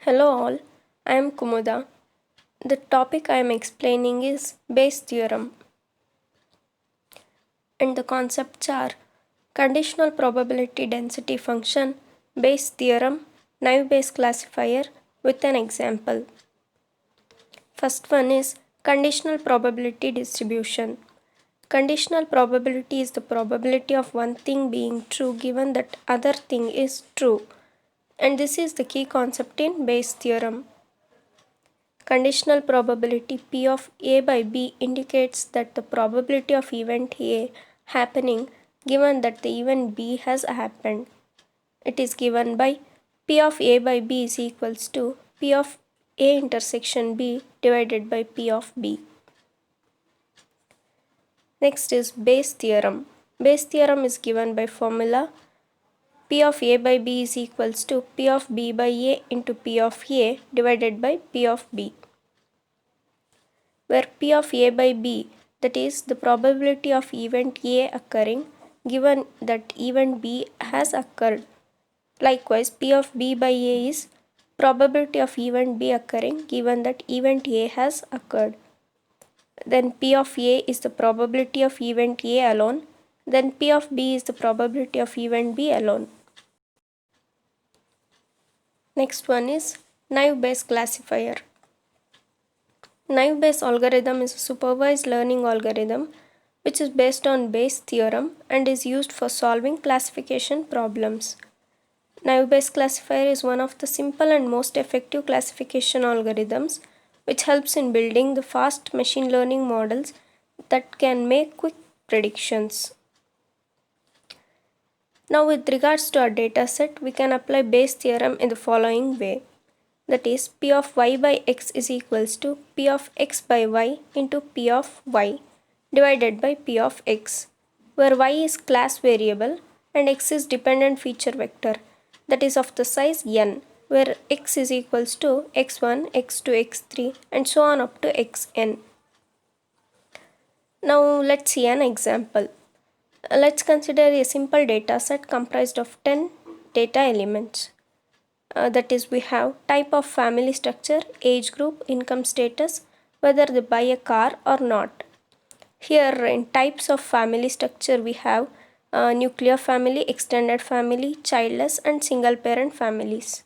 Hello all, I am Kumuda. The topic I am explaining is Bayes theorem, and the concepts are conditional probability density function, Bayes theorem, naive Bayes classifier with an example. First one is conditional probability distribution. Conditional probability is the probability of one thing being true given that other thing is true, and this is the key concept in Bayes theorem. Conditional probability P of A by B indicates that the probability of event A happening given that the event B has happened. It is given by P of A by B is equals to P of A intersection B divided by P of B. Next is Bayes theorem. Bayes theorem is given by formula P of A by B is equals to P of B by A into P of A divided by P of B, where P of A by B, that is the probability of event A occurring given that event B has occurred. Likewise, P of B by A is probability of event B occurring given that event A has occurred. Then P of A is the probability of event A alone. Then P of B is the probability of event B alone. Next one is naive Bayes classifier. Naive Bayes algorithm is a supervised learning algorithm which is based on Bayes theorem and is used for solving classification problems. Naive Bayes classifier is one of the simple and most effective classification algorithms which helps in building the fast machine learning models that can make quick predictions. Now with regards to our data set, we can apply Bayes theorem in the following way. That is, P of y by x is equals to P of x by y into P of y divided by P of x, where y is class variable and x is dependent feature vector, that is of the size n, where x is equals to x1, x2, x3 and so on up to xn. Now let's see an example. Let's consider a simple data set comprised of 10 data elements. That is, we have type of family structure, age group, income status, whether they buy a car or not. Here in types of family structure we have nuclear family, extended family, childless and single parent families,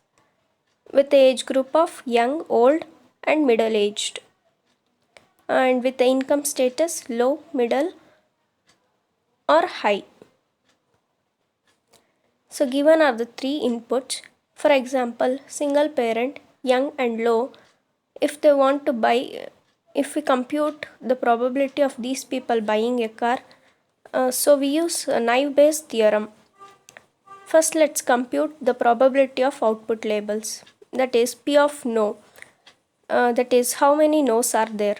with the age group of young, old and middle aged, and with the income status low, middle or high. So given are the three inputs. For example, single parent, young and low, if they want to buy, if we compute the probability of these people buying a car, so we use naive Bayes theorem. First let's compute the probability of output labels, that is P of no, that is how many no's are there.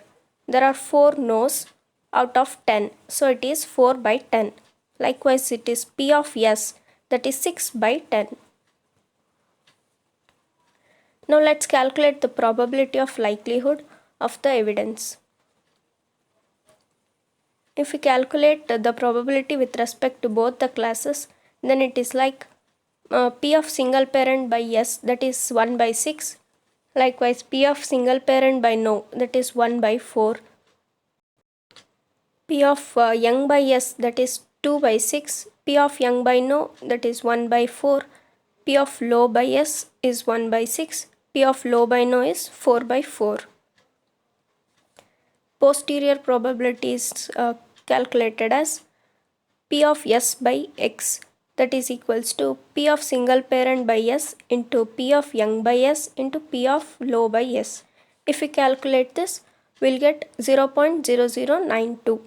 There are 4 no's out of 10, so it is 4 by 10. Likewise it is P of yes, that is 6 by 10. Now let's calculate the probability of likelihood of the evidence. If we calculate the probability with respect to both the classes, then it is like P of single parent by yes, that is 1 by 6. Likewise P of single parent by no, that is 1 by 4. P of young by yes, that is 2 by 6. P of young by no, that is 1 by 4. P of low by yes is 1 by 6. P of low by no is 4 by 4. Posterior probability is calculated as P of yes by x, that is equals to P of single parent by s into P of young by s into P of low by s. If we calculate this, we'll get 0.0092.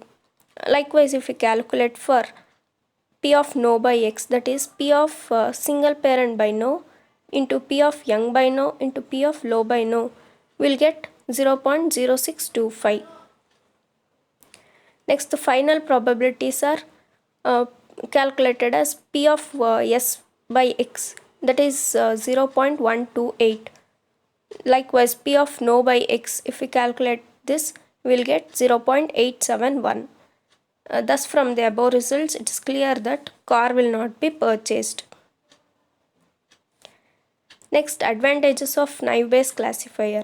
Likewise, if we calculate for P of no by x, that is P of single parent by no into P of young by no into P of low by no, we'll get 0.0625. Next, the final probabilities are calculated as P of s by x, that is 0.128. Likewise, P of no by x, if we calculate this, we will get 0.871. Thus, from the above results, it is clear that car will not be purchased. Next, advantages of naive Bayes classifier.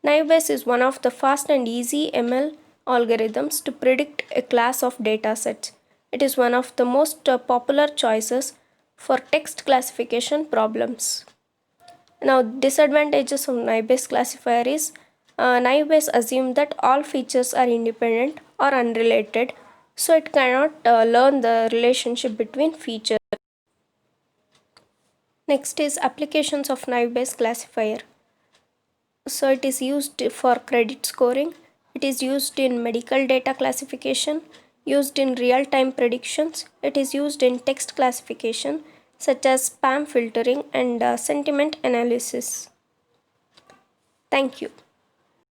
Naive Bayes is one of the fast and easy ML algorithms to predict a class of datasets. It is one of the most popular choices for text classification problems. Now, disadvantages of naive Bayes classifier is naive Bayes assume that all features are independent or unrelated, so it cannot learn the relationship between features. Next is applications of naive Bayes classifier. So it is used for credit scoring, it is used in medical data classification, used in real-time predictions, it is used in text classification such as spam filtering and sentiment analysis. Thank you.